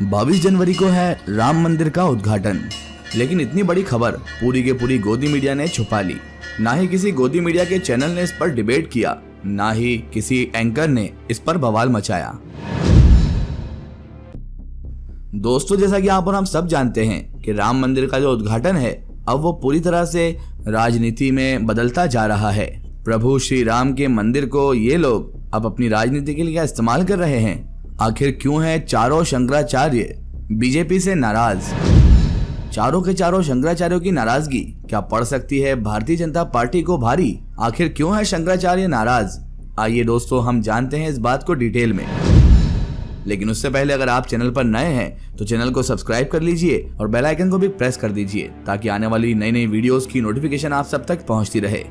22 जनवरी को है राम मंदिर का उद्घाटन, लेकिन इतनी बड़ी खबर पूरी के पूरी गोदी मीडिया ने छुपा ली। ना ही किसी गोदी मीडिया के चैनल ने इस पर डिबेट किया, ना ही किसी एंकर ने इस पर बवाल मचाया। दोस्तों, जैसा कि यहाँ पर हम सब जानते हैं कि राम मंदिर का जो उद्घाटन है अब वो पूरी तरह से राजनीति में बदलता जा रहा है। प्रभु श्री राम के मंदिर को ये लोग अब अपनी राजनीति के लिए इस्तेमाल कर रहे हैं। आखिर क्यों है चारों शंकराचार्य बीजेपी से नाराज? चारों के चारों शंकराचार्यों की नाराजगी क्या पड़ सकती है भारतीय जनता पार्टी को भारी? आखिर क्यों है शंकराचार्य नाराज? आइए दोस्तों, हम जानते हैं इस बात को डिटेल में। लेकिन उससे पहले अगर आप चैनल पर नए हैं तो चैनल को सब्सक्राइब कर लीजिए और बेल आइकन को भी प्रेस कर दीजिए ताकि आने वाली नई नई वीडियोस की नोटिफिकेशन आप सब तक पहुंचती रहे।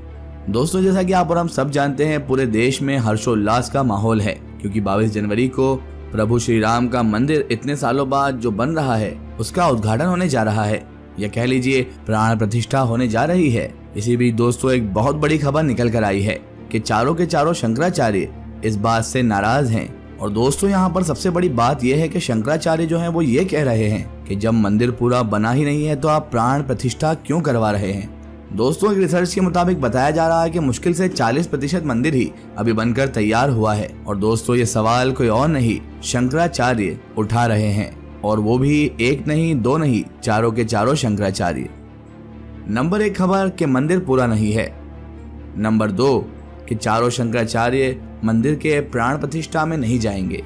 दोस्तों, जैसा कि आप और हम सब जानते हैं, पूरे देश में हर्षोल्लास का माहौल है क्योंकि 22 जनवरी को प्रभु श्री राम का मंदिर इतने सालों बाद जो बन रहा है उसका उद्घाटन होने जा रहा है, या कह लीजिए प्राण प्रतिष्ठा होने जा रही है। इसी बीच दोस्तों, एक बहुत बड़ी खबर निकल कर आई है कि चारों के चारों शंकराचार्य इस बात से नाराज हैं। और दोस्तों, यहाँ पर सबसे बड़ी बात यह है कि शंकराचार्य जो हैं वो ये कह रहे हैं कि जब मंदिर पूरा बना ही नहीं है तो आप प्राण प्रतिष्ठा क्यों करवा रहे हैं। दोस्तों, एक रिसर्च के मुताबिक बताया जा रहा है कि मुश्किल से 40% मंदिर ही अभी बनकर तैयार हुआ है। और दोस्तों, ये सवाल कोई और नहीं, शंकराचार्य उठा रहे हैं, और वो भी एक नहीं दो नहीं, चारों के चारों शंकराचार्य। नंबर 1 खबर कि मंदिर पूरा नहीं है। नंबर 2 कि चारों शंकराचार्य मंदिर के प्राण प्रतिष्ठा में नहीं जाएंगे।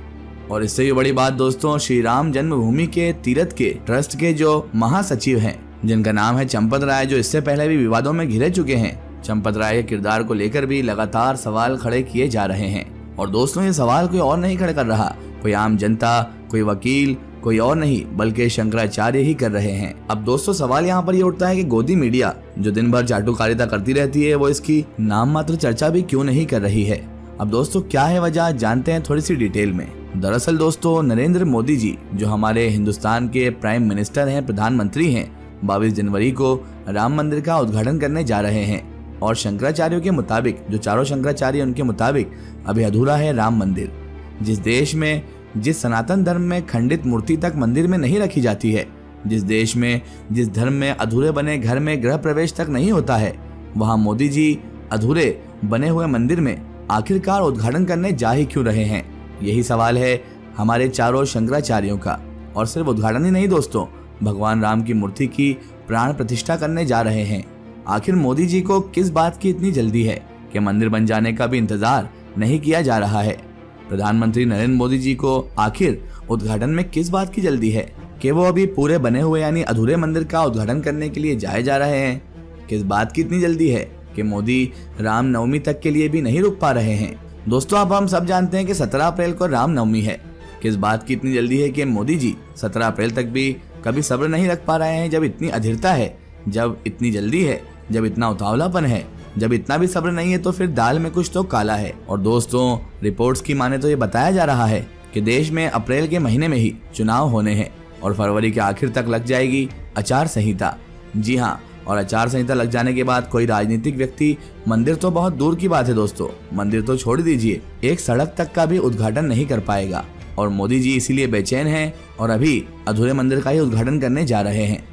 और इससे भी बड़ी बात दोस्तों, श्री राम जन्मभूमि के तीर्थ के ट्रस्ट के जो महासचिव हैं, जिनका नाम है चंपत राय, जो इससे पहले भी विवादों में घिरे चुके हैं। चंपत राय के किरदार को लेकर भी लगातार सवाल खड़े किए जा रहे हैं। और दोस्तों, ये सवाल कोई और नहीं खड़े कर रहा, कोई आम जनता, कोई वकील, कोई और नहीं, बल्कि शंकराचार्य ही कर रहे हैं। अब दोस्तों, सवाल यहाँ पर ये उठता है कि गोदी मीडिया जो दिन भर चाटुकारिता करती रहती है वो इसकी नाम मात्र चर्चा भी क्यों नहीं कर रही है। अब दोस्तों, क्या है वजह, जानते हैं थोड़ी सी डिटेल में। दरअसल दोस्तों, नरेंद्र मोदी जी जो हमारे हिंदुस्तान के प्राइम मिनिस्टर हैं, प्रधानमंत्री हैं, 22 जनवरी को राम मंदिर का उद्घाटन करने जा रहे हैं। और शंकराचार्यों के मुताबिक, जो चारों शंकराचार्य, उनके मुताबिक अभी अधूरा है राम मंदिर। जिस देश में, जिस सनातन धर्म में खंडित मूर्ति तक मंदिर में नहीं रखी जाती है, जिस देश में, जिस धर्म में अधूरे बने घर में गृह प्रवेश तक नहीं होता है, वहां मोदी जी अधूरे बने हुए मंदिर में आखिरकार उद्घाटन करने जा ही क्यों रहे हैं? यही सवाल है हमारे चारों शंकराचार्यों का। और सिर्फ उद्घाटन ही नहीं दोस्तों, भगवान राम की मूर्ति की प्राण प्रतिष्ठा करने जा रहे हैं। आखिर मोदी जी को किस बात की इतनी जल्दी है कि मंदिर बन जाने का भी इंतजार नहीं किया जा रहा है? प्रधानमंत्री नरेंद्र मोदी जी को आखिर उद्घाटन में किस बात की जल्दी है कि वो अभी पूरे बने हुए यानी अधूरे मंदिर का उद्घाटन करने के लिए जाए जा रहे हैं? किस बात की इतनी जल्दी है कि मोदी राम नवमी तक के लिए भी नहीं रुक पा रहे हैं? दोस्तों, अब हम सब जानते हैं कि 17 अप्रैल को राम नवमी है। किस बात की इतनी जल्दी है कि मोदी जी 17 अप्रैल तक भी कभी सब्र नहीं रख पा रहे हैं? जब इतनी अधीरता है, जब इतनी जल्दी है, जब इतना उतावलापन है, जब इतना भी सब्र नहीं है, तो फिर दाल में कुछ तो काला है। और दोस्तों, रिपोर्ट्स की माने तो ये बताया जा रहा है कि देश में अप्रैल के महीने में ही चुनाव होने हैं और फरवरी के आखिर तक लग जाएगी आचार संहिता। जी हाँ, और आचार संहिता लग जाने के बाद कोई राजनीतिक व्यक्ति, मंदिर तो बहुत दूर की बात है दोस्तों, मंदिर तो छोड़ दीजिए, एक सड़क तक का भी उद्घाटन नहीं कर पाएगा। और मोदी जी इसीलिए बेचैन हैं और अभी अधूरे मंदिर का ही उद्घाटन करने जा रहे हैं।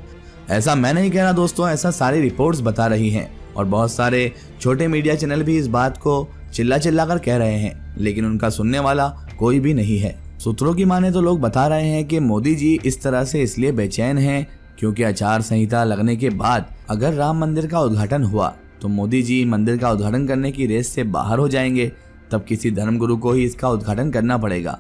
ऐसा मैं नहीं कह रहा दोस्तों, ऐसा सारी रिपोर्ट्स बता रही हैं और बहुत सारे छोटे मीडिया चैनल भी इस बात को चिल्ला चिल्ला कर कह रहे हैं, लेकिन उनका सुनने वाला कोई भी नहीं है। सूत्रों की माने तो लोग बता रहे हैं कि मोदी जी इस तरह से इसलिए बेचैन हैं क्योंकि आचार संहिता लगने के बाद अगर राम मंदिर का उद्घाटन हुआ तो मोदी जी मंदिर का उद्घाटन करने की रेस से बाहर हो जाएंगे, तब किसी धर्मगुरु को ही इसका उद्घाटन करना पड़ेगा।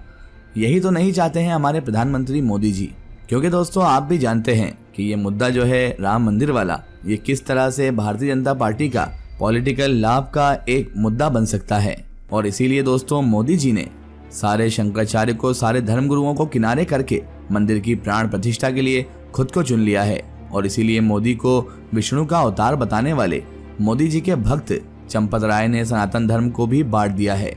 यही तो नहीं चाहते हैं हमारे प्रधानमंत्री मोदी जी, क्योंकि दोस्तों आप भी जानते हैं कि ये मुद्दा जो है राम मंदिर वाला, ये किस तरह से भारतीय जनता पार्टी का पॉलिटिकल लाभ का एक मुद्दा बन सकता है। और इसीलिए दोस्तों मोदी जी ने सारे शंकराचार्य को, सारे धर्मगुरुओं को किनारे करके मंदिर की प्राण प्रतिष्ठा के लिए खुद को चुन लिया है। और इसीलिए मोदी को विष्णु का अवतार बताने वाले मोदी जी के भक्त चंपत राय ने सनातन धर्म को भी बांट दिया है।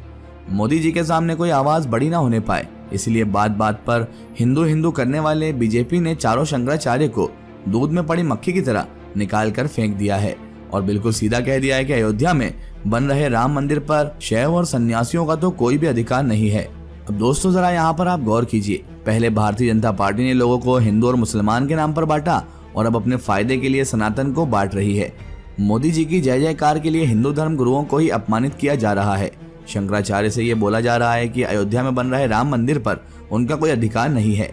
मोदी जी के सामने कोई आवाज बड़ी ना होने पाए, इसलिए बात बात पर हिंदू हिंदू करने वाले बीजेपी ने चारों शंकराचार्य को दूध में पड़ी मक्खी की तरह निकाल कर फेंक दिया है और बिल्कुल सीधा कह दिया है कि अयोध्या में बन रहे राम मंदिर पर शैव और सन्यासियों का तो कोई भी अधिकार नहीं है। अब दोस्तों जरा यहाँ पर आप गौर कीजिए पहले भारतीय जनता पार्टी ने लोगों को हिंदू और मुसलमान के नाम पर बांटा और अब अपने फायदे के लिए सनातन को बांट रही है। मोदी जी की जय जयकार के लिए हिंदू धर्म गुरुओं को ही अपमानित किया जा रहा है। शंकराचार्य से ये बोला जा रहा है कि अयोध्या में बन रहे राम मंदिर पर उनका कोई अधिकार नहीं है।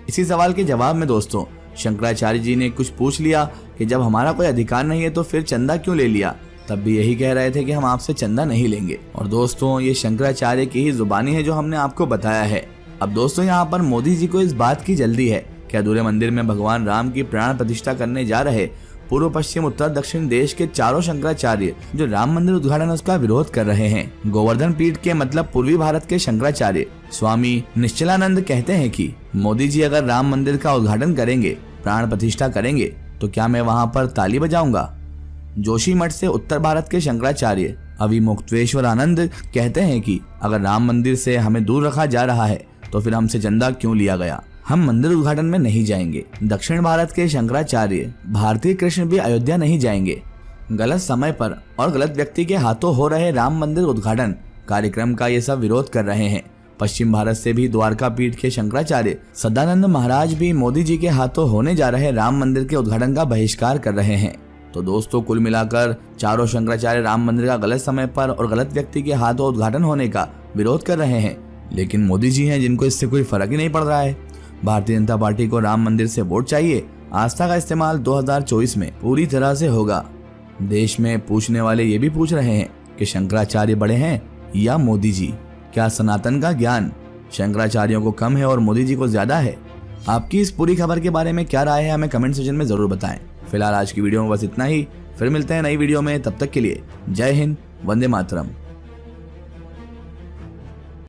इसी सवाल के जवाब में दोस्तों शंकराचार्य जी ने कुछ पूछ लिया कि जब हमारा कोई अधिकार नहीं है तो फिर चंदा क्यों ले लिया। तब भी यही कह रहे थे कि हम आपसे चंदा नहीं लेंगे। और दोस्तों ये शंकराचार्य की ही जुबानी है जो हमने आपको बताया है। अब दोस्तों यहाँ पर मोदी जी को इस बात की जल्दी है कि अधूरे मंदिर में भगवान राम की प्राण प्रतिष्ठा करने जा रहे पूर्व पश्चिम उत्तर दक्षिण देश के चारों शंकराचार्य जो राम मंदिर उद्घाटन उसका विरोध कर रहे हैं। गोवर्धन पीठ के मतलब पूर्वी भारत के शंकराचार्य स्वामी निश्चलानंद कहते हैं कि मोदी जी अगर राम मंदिर का उद्घाटन करेंगे, प्राण प्रतिष्ठा करेंगे तो क्या मैं वहां पर ताली बजाऊंगा। जोशीमठ से उत्तर भारत के शंकराचार्य अविमुक्तेश्वर आनंद कहते हैं कि अगर राम मंदिर से हमें दूर रखा जा रहा है तो फिर हमसे चंदा क्यों लिया गया, हम मंदिर उद्घाटन में नहीं जाएंगे। दक्षिण भारत के शंकराचार्य भारतीय कृष्ण भी अयोध्या नहीं जाएंगे। गलत समय पर और गलत व्यक्ति के हाथों हो रहे राम मंदिर उद्घाटन कार्यक्रम का ये सब विरोध कर रहे हैं। पश्चिम भारत से भी द्वारका पीठ के शंकराचार्य सदानंद महाराज भी मोदी जी के हाथों होने जा रहे राम मंदिर के उद्घाटन का बहिष्कार कर रहे हैं। तो दोस्तों कुल मिलाकर चारों शंकराचार्य राम मंदिर का गलत समय पर और गलत व्यक्ति के हाथों उद्घाटन होने का विरोध कर रहे हैं, लेकिन मोदी जी हैं जिनको इससे कोई फर्क ही नहीं पड़ रहा है। भारतीय जनता पार्टी को राम मंदिर से वोट चाहिए। आस्था का इस्तेमाल 2024 में पूरी तरह से होगा। देश में पूछने वाले ये भी पूछ रहे हैं कि शंकराचार्य बड़े हैं या मोदी जी। क्या सनातन का ज्ञान शंकराचार्यों को कम है और मोदी जी को ज्यादा है? आपकी इस पूरी खबर के बारे में क्या राय है हमें कमेंट सेक्शन में जरूर बताएं। फिलहाल आज की वीडियो में बस इतना ही। फिर मिलते हैं नई वीडियो में, तब तक के लिए जय हिंद, वंदे मातरम।